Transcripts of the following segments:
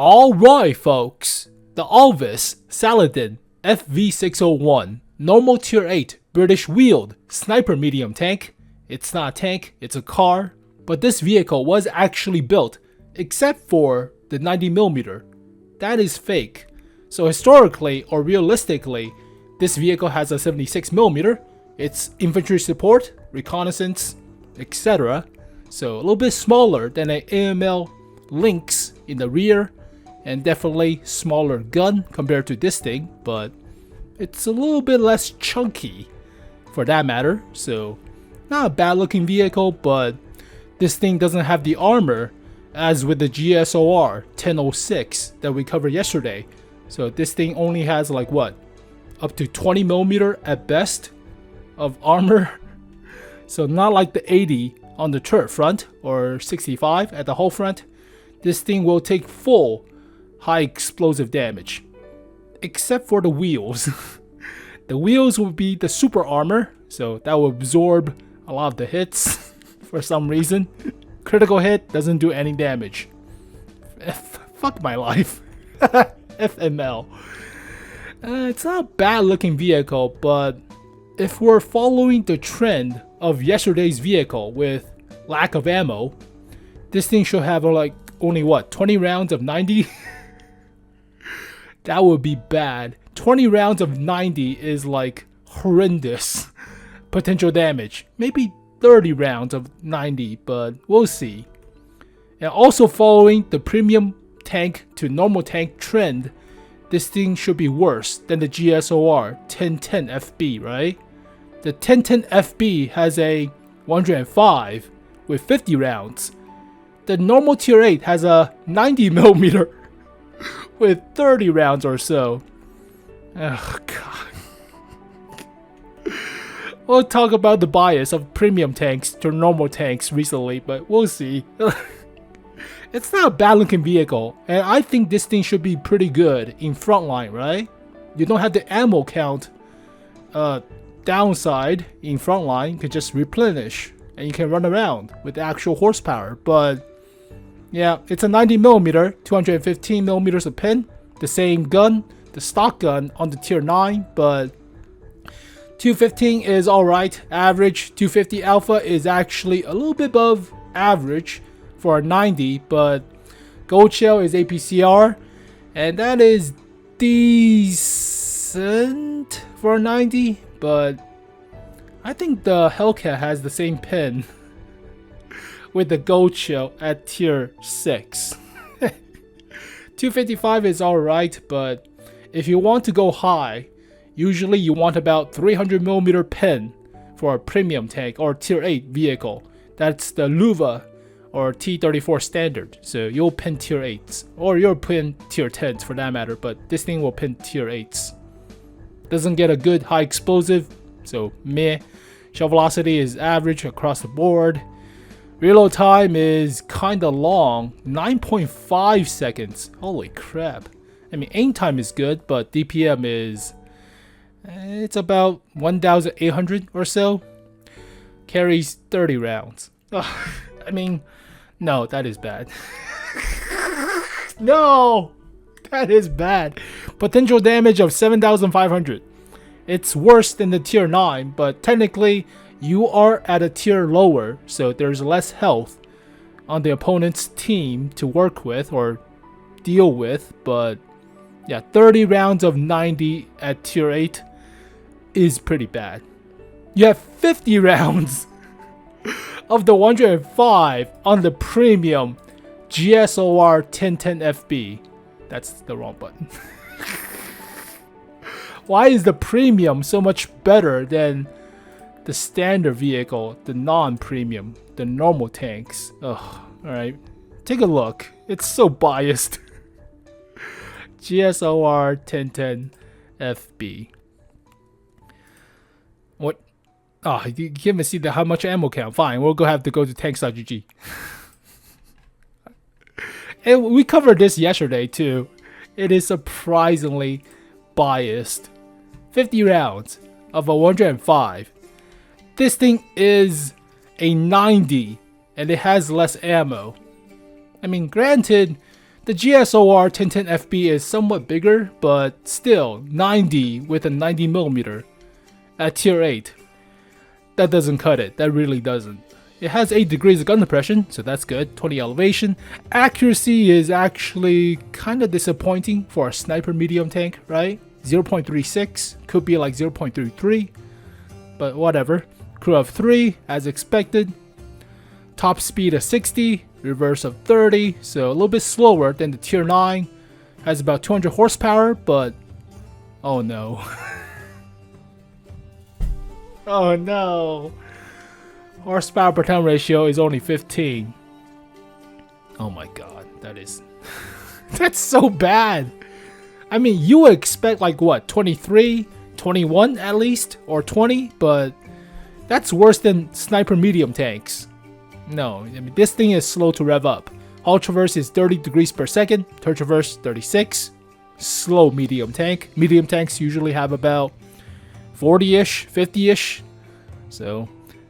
Alright folks, the Alvis Saladin FV601 normal tier 8 British wheeled sniper medium tank. It's not a tank, it's a car, but this vehicle was actually built except for the 90mm. That is fake. So historically or realistically, this vehicle has a 76mm. It's infantry support, reconnaissance, etc. So a little bit smaller than an AML Lynx in the rear, and definitely smaller gun compared to this thing, but it's a little bit less chunky for that matter. So not a bad looking vehicle, but this thing doesn't have the armor as with the 𝗙𝗪𝗃𝗀𝗃 that we covered yesterday. So this thing only has like what, up to 20mm at best of armor. So not like the 80 on the turret front or 65 at the hull front. This thing will take full high explosive damage, except for the wheels. The wheels will be the super armor, so that will absorb a lot of the hits for some reason. Critical hit doesn't do any damage. Fuck my life. FML. It's not a bad looking vehicle, but if we're following the trend of yesterday's vehicle with lack of ammo, this thing should have like only what, 20 rounds of 90? That would be bad. 20 rounds of 90 is like horrendous potential damage. Maybe 30 rounds of 90, but we'll see. And also following the premium tank to normal tank trend, this thing should be worse than the 𝗙𝗪𝗃𝗀𝗃, right? The 𝗙𝗪𝗃𝗃 has a 105 with 50 rounds. The normal tier 8 has a 90mm with 30 rounds or so. Oh god. We'll talk about the bias of premium tanks to normal tanks recently, but we'll see. It's not a bad looking vehicle, and I think this thing should be pretty good in frontline, right? You don't have the ammo count downside in frontline. You can just replenish and you can run around with the actual horsepower. But yeah, it's a 90mm, 215mm of pin, the same gun, the stock gun on the tier 9, but 215 is alright, average. 250 alpha is actually a little bit above average for a 90, but gold shell is APCR, and that is decent for a 90, but I think the Hellcat has the same pin with the gold shell at tier 6. 255 is alright, but if you want to go high, usually you want about 300mm pin for a premium tank or tier 8 vehicle. That's the 𝗙𝗪𝗃𝗀𝗃 or T34 standard. So you'll pin tier 8s, or you'll pin tier 10s for that matter, but this thing will pin tier 8s. Doesn't get a good high explosive, so meh. Shell velocity is average across the board. Reload time is kinda long, 9.5 seconds. Holy crap. I mean, aim time is good, but DPM is, it's about 1,800 or so. Carries 30 rounds. Ugh, I mean, no, that is bad. No, that is bad. Potential damage of 7,500. It's worse than the tier 9, but technically you are at a tier lower, so there's less health on the opponent's team to work with or deal with. But yeah, 30 rounds of 90 at tier 8 is pretty bad. You have 50 rounds of the 105 on the premium 𝗙𝗪𝗃𝗀𝗃𝗀𝗃. That's the wrong button. Why is the premium so much better than the standard vehicle, the non-premium, the normal tanks? Ugh, alright, take a look. It's so biased. 𝗙𝗪𝗃𝗀𝗃𝗀𝗃. What? Oh, you can't even see how much ammo count. Fine, we'll have to go to tanks.gg. And we covered this yesterday too. It is surprisingly biased. 50 rounds of a 105. This thing is a 90 and it has less ammo. I mean, granted, The GSOR 1010FB is somewhat bigger, but still 90 with a 90mm at tier 8. That doesn't cut it, that really doesn't. It has 8 degrees of gun depression, so that's good, 20 elevation. Accuracy is actually kind of disappointing for a sniper medium tank, right? 0.36, could be like 0.33, but whatever. Crew of 3, as expected. Top speed of 60, reverse of 30, so a little bit slower than the tier 9. Has about 200 horsepower, but oh no. Oh no. Horsepower per ton ratio is only 15. Oh my god, that is that's so bad. I mean, you would expect like what, 23, 21 at least, or 20, but that's worse than sniper medium tanks. No, I mean, this thing is slow to rev up. Hull traverse is 30 degrees per second, turret traverse 36. Slow medium tank. Medium tanks usually have about 40-ish, 50-ish. So,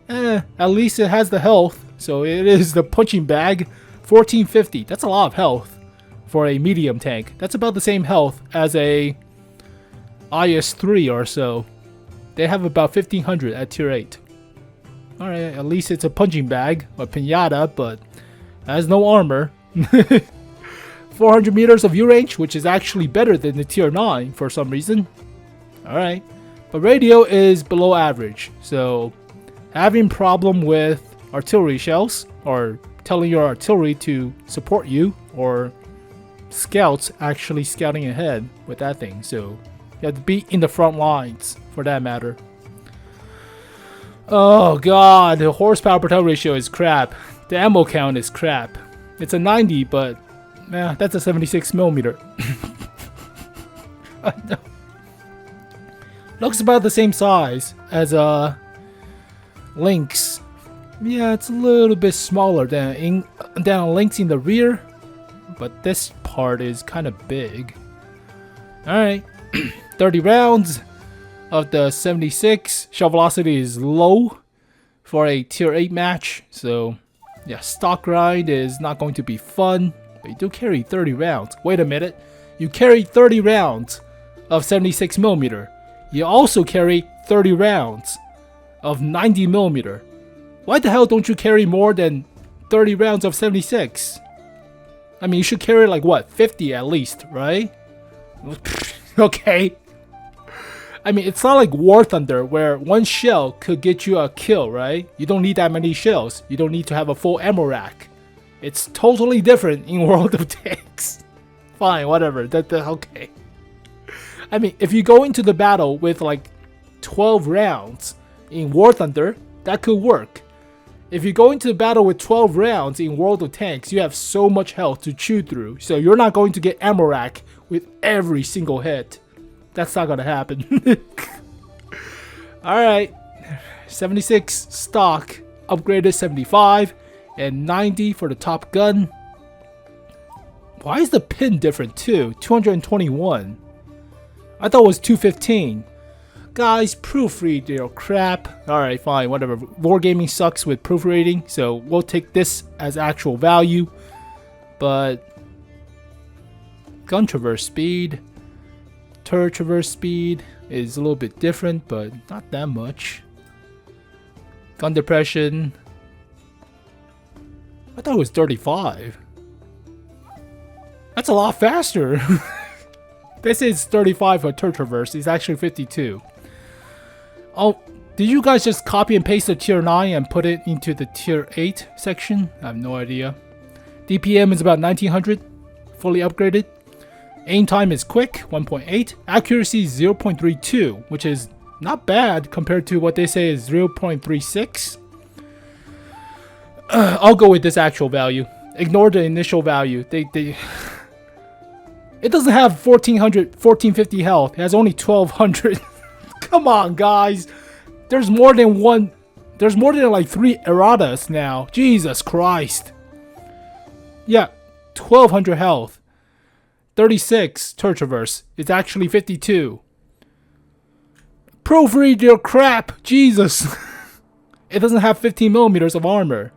at least it has the health. So it is the punching bag, 1450. That's a lot of health for a medium tank. That's about the same health as a IS-3 or so. They have about 1500 at tier 8. Alright, at least it's a punching bag, or pinata, but has no armor. 400 meters of view range, which is actually better than the tier 9 for some reason. Alright, but radio is below average, so having problem with artillery shells, or telling your artillery to support you, or scouts actually scouting ahead with that thing, so you have to be in the front lines for that matter. Oh god, the horsepower per ton ratio is crap. The ammo count is crap. It's a 90, but that's a 76mm. No. Looks about the same size as Lynx. Yeah, it's a little bit smaller than Lynx in the rear, but this part is kind of big. Alright, 30 rounds of the 76. Shell velocity is low for a tier 8 match, so yeah, stock grind is not going to be fun, but you do carry 30 rounds. Wait a minute, you carry 30 rounds of 76mm. You also carry 30 rounds of 90mm. Why the hell don't you carry more than 30 rounds of 76? I mean, you should carry like what, 50 at least, right? Okay. I mean, it's not like War Thunder where one shell could get you a kill, right? You don't need that many shells. You don't need to have a full ammo rack. It's totally different in World of Tanks. Fine, whatever. Okay. I mean, if you go into the battle with like 12 rounds in War Thunder, that could work. If you go into the battle with 12 rounds in World of Tanks, you have so much health to chew through. So you're not going to get ammo rack with every single hit. That's not gonna happen. Alright, 76 stock, upgraded 75, and 90 for the top gun. Why is the pin different too? 221. I thought it was 215. Guys, proofread your crap. Alright, fine, whatever. Wargaming sucks with proofreading, so we'll take this as actual value. But gun traverse speed, turret traverse speed is a little bit different, but not that much. Gun depression, I thought it was 35. That's a lot faster. This is 35 for turret traverse. It's actually 52. Oh, did you guys just copy and paste the tier 9 and put it into the tier 8 section? I have no idea. DPM is about 1900, fully upgraded. Aim time is quick, 1.8. Accuracy is 0.32, which is not bad compared to what they say is 0.36. I'll go with this actual value. Ignore the initial value. It doesn't have 1450 health. It has only 1200. Come on, guys. There's more than one. There's more than like 3 Erratas now. Jesus Christ. Yeah, 1200 health. 36 turret traverse. It's actually 52. Proofread your crap. Jesus. It doesn't have 15mm of armor.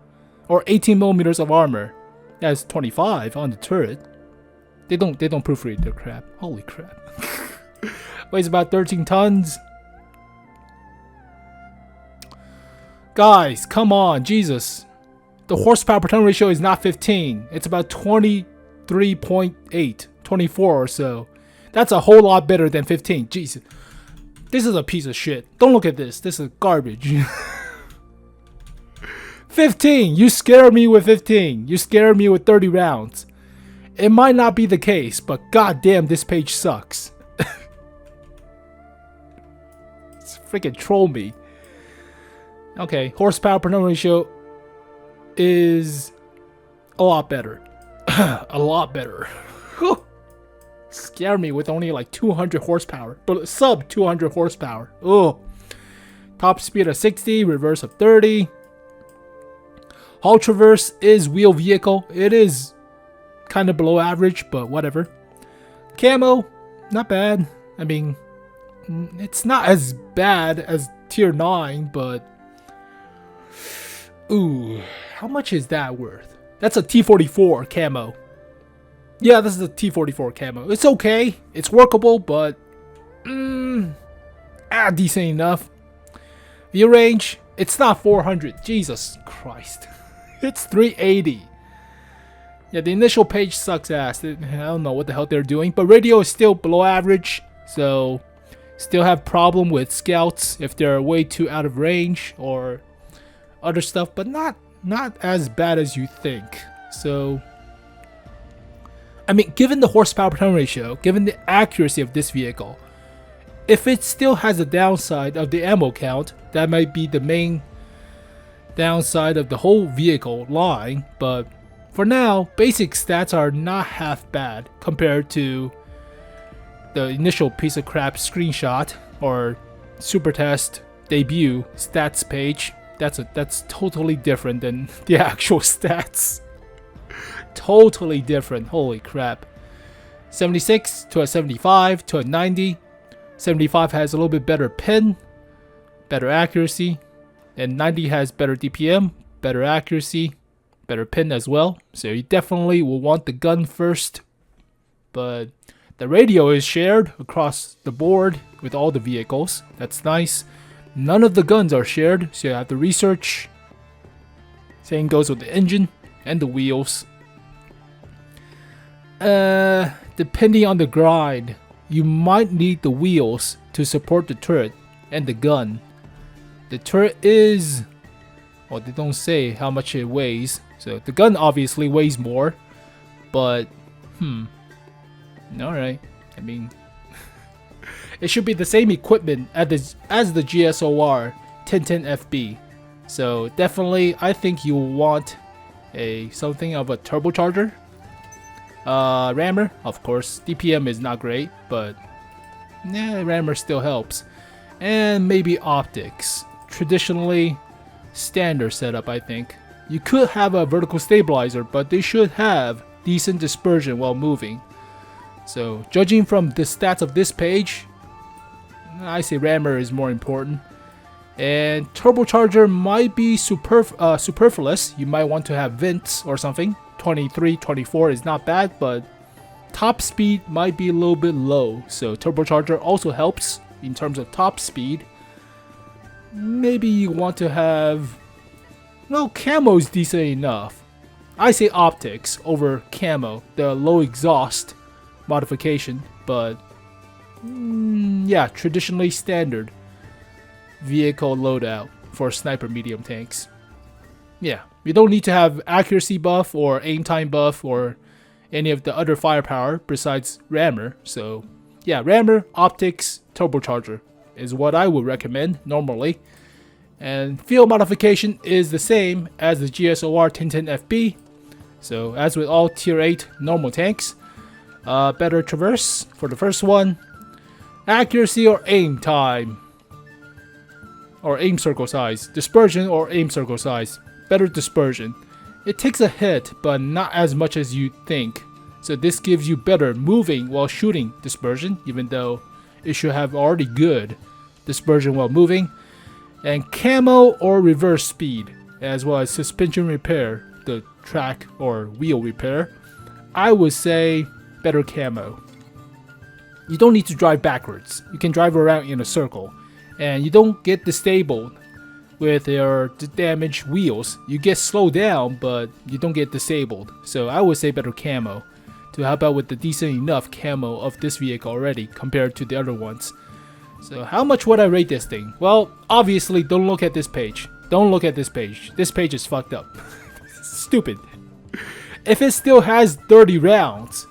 Or 18mm of armor. It has 25 on the turret. They don't proofread their crap. Holy crap. Weighs about 13 tons. Guys, come on, Jesus. The horsepower per ton ratio is not 15. It's about 23.8, 24 or so. That's a whole lot better than 15. Jesus. This is a piece of shit. Don't look at this. This is garbage. 15. You scared me with 15. You scared me with 30 rounds. It might not be the case, but goddamn, this page sucks. It's freaking troll me. Okay, horsepower per ton ratio is a lot better. A lot better. Scare me with only like 200 horsepower, but sub 200 horsepower. Oh, top speed of 60, reverse of 30. Hull traverse is wheel vehicle. It is kind of below average, but whatever. Camo, not bad. I mean, it's not as bad as tier 9, but ooh, how much is that worth? That's a T44 camo. Yeah, this is a T44 camo. It's okay. It's workable, but decent enough. View range, it's not 400. Jesus Christ. It's 380. Yeah, the initial page sucks ass. I don't know what the hell they're doing, but radio is still below average, so still have problem with scouts if they're way too out of range or other stuff, but not as bad as you think. So I mean, given the horsepower per ton ratio, given the accuracy of this vehicle, if it still has a downside of the ammo count, that might be the main downside of the whole vehicle line, but for now, basic stats are not half bad compared to the initial piece of crap screenshot or Supertest debut stats page. That's totally different than the actual stats. Totally different. Holy crap. 76 to a 75 to a 90. 75 has a little bit better pin, better accuracy, and 90 has better DPM, better accuracy, better pin as well. So you definitely will want the gun first, but the radio is shared across the board with all the vehicles. That's nice. None of the guns are shared, so you have to research. Same goes with the engine and the wheels. Depending on the grind, you might need the wheels to support the turret and the gun. The turret is, well, they don't say how much it weighs, so the gun obviously weighs more, but alright. I mean, it should be the same equipment as the GSOR 1010FB, so definitely I think you want something of a turbocharger. Rammer, of course. DPM is not great, but rammer still helps. And maybe optics. Traditionally standard setup, I think. You could have a vertical stabilizer, but they should have decent dispersion while moving. So judging from the stats of this page, I say rammer is more important. And turbocharger might be superfluous. You might want to have vents or something. 23, 24 is not bad, but top speed might be a little bit low, so turbocharger also helps in terms of top speed. Maybe you want to have, well, camo is decent enough. I say optics over camo, the low exhaust modification, but yeah, traditionally standard vehicle loadout for sniper medium tanks. Yeah, you don't need to have accuracy buff or aim time buff or any of the other firepower besides rammer. So yeah, rammer, optics, turbocharger is what I would recommend normally. And field modification is the same as the GSOR 1010FB. So as with all tier 8 normal tanks, better traverse for the first one. Accuracy or aim time, or aim circle size, dispersion or aim circle size. Better dispersion. It takes a hit, but not as much as you think. So this gives you better moving while shooting dispersion, even though it should have already good dispersion while moving. And camo or reverse speed, as well as suspension repair, the track or wheel repair. I would say better camo. You don't need to drive backwards. You can drive around in a circle. And you don't get disabled with your damaged wheels. You get slowed down, but you don't get disabled. So I would say better camo to help out with the decent enough camo of this vehicle already compared to the other ones. So how much would I rate this thing? Well, obviously don't look at this page. Don't look at this page. This page is fucked up. Stupid. If it still has 30 rounds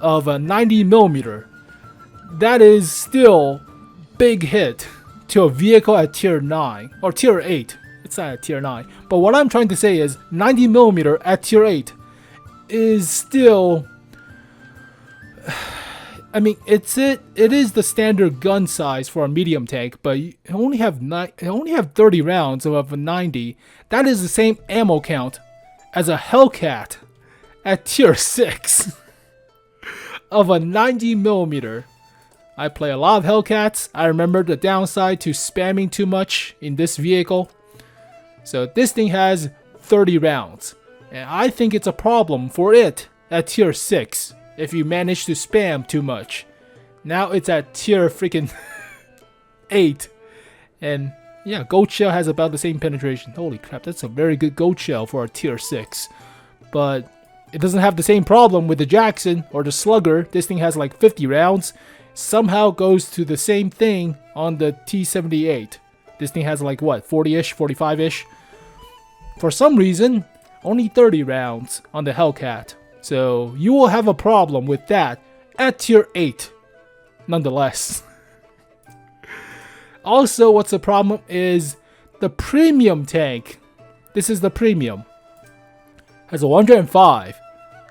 of a 90mm, that is still big hit to a vehicle at tier 9 or tier 8. It's not at tier 9. But what I'm trying to say is 90mm at tier 8 is still, I mean, it is the standard gun size for a medium tank, but you only have 30 rounds of a 90. That is the same ammo count as a Hellcat at tier 6 of a 90mm. I play a lot of Hellcats. I remember the downside to spamming too much in this vehicle. So this thing has 30 rounds, and I think it's a problem for it at tier 6. If you manage to spam too much. Now it's at tier freaking 8. And yeah, gold shell has about the same penetration. Holy crap, that's a very good gold shell for a tier 6. But it doesn't have the same problem with the Jackson or the Slugger. This thing has like 50 rounds. Somehow goes to the same thing on the T78. This thing has like what, 40-ish, 45-ish? For some reason, only 30 rounds on the Hellcat. So you will have a problem with that at tier 8, nonetheless. Also, what's the problem is the premium tank. This is the premium. Has a 105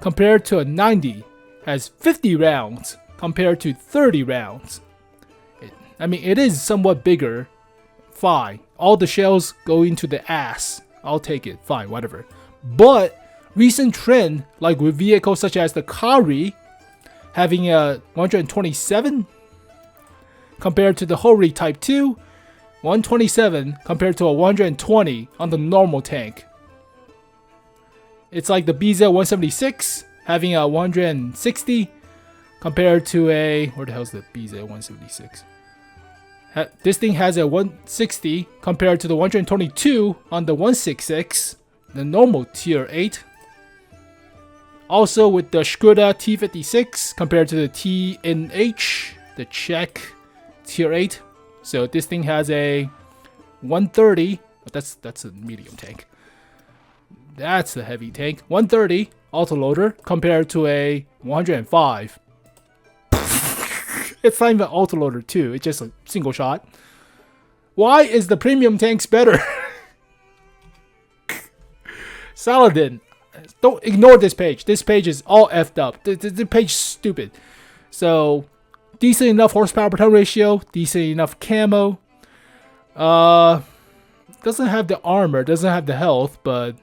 compared to a 90. Has 50 rounds compared to 30 rounds. I mean, it is somewhat bigger. Fine. All the shells go into the ass. I'll take it. Fine, whatever. But recent trend, like with vehicles such as the 𝗙𝗏 having a 127 compared to the 𝗙𝗏 Type 2, 127 compared to a 120 on the normal tank. It's like the 𝗙𝗃𝟬𝟬𝟐 having a 160 compared to a, where the hell is the 𝗙𝗃𝟬𝟬𝟐? This thing has a 160 compared to the 122 on the 166, the normal tier 8. Also with the 𝗙𝗏𝟬 T56 compared to the TNH, the Czech tier 8. So this thing has a 130, but that's a medium tank. That's the heavy tank. 130 autoloader compared to a 105. It's not even autoloader too, it's just a single shot. Why is the premium tanks better? Saladin. Don't ignore this page. This page is all effed up. The page is stupid. So, decent enough horsepower per ton ratio, decent enough camo. Doesn't have the armor, doesn't have the health, but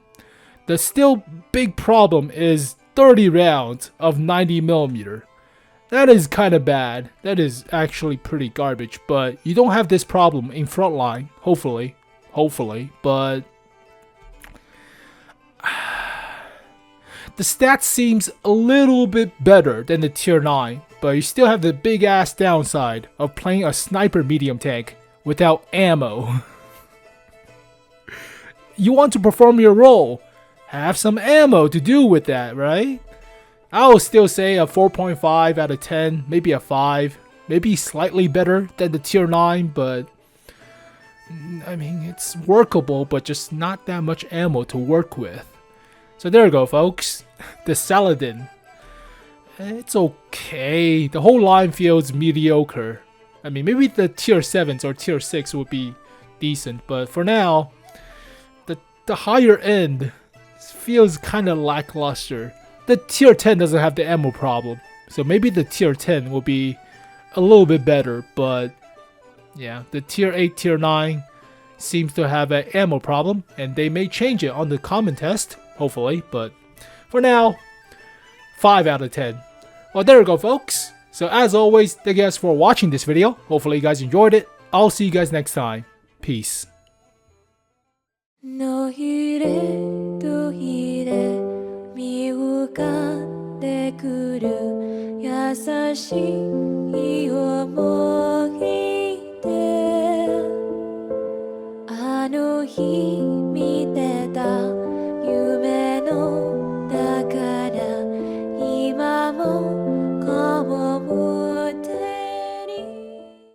the still big problem is 30 rounds of 90mm. That is kind of bad. That is actually pretty garbage, but you don't have this problem in frontline, hopefully, but the stats seems a little bit better than the tier 9, but you still have the big ass downside of playing a sniper medium tank without ammo. You want to perform your role, have some ammo to do with that, right? I will still say a 4.5 out of 10, maybe a 5, maybe slightly better than the tier 9, but I mean, it's workable, but just not that much ammo to work with. So there you go, folks. The Saladin. It's okay. The whole line feels mediocre. I mean, maybe the tier 7s or tier 6 would be decent, but for now, the higher end feels kind of lackluster. The tier 10 doesn't have the ammo problem, so maybe the tier 10 will be a little bit better, but yeah, the tier 8, tier 9 seems to have an ammo problem, and they may change it on the common test, hopefully, but for now, 5 out of 10. Well, there you go, folks. So as always, thank you guys for watching this video. Hopefully you guys enjoyed it. I'll see you guys next time. Peace. 𝗙𝗏𝟬𝟬🬭 見浮かんでくる優しい思い出あの日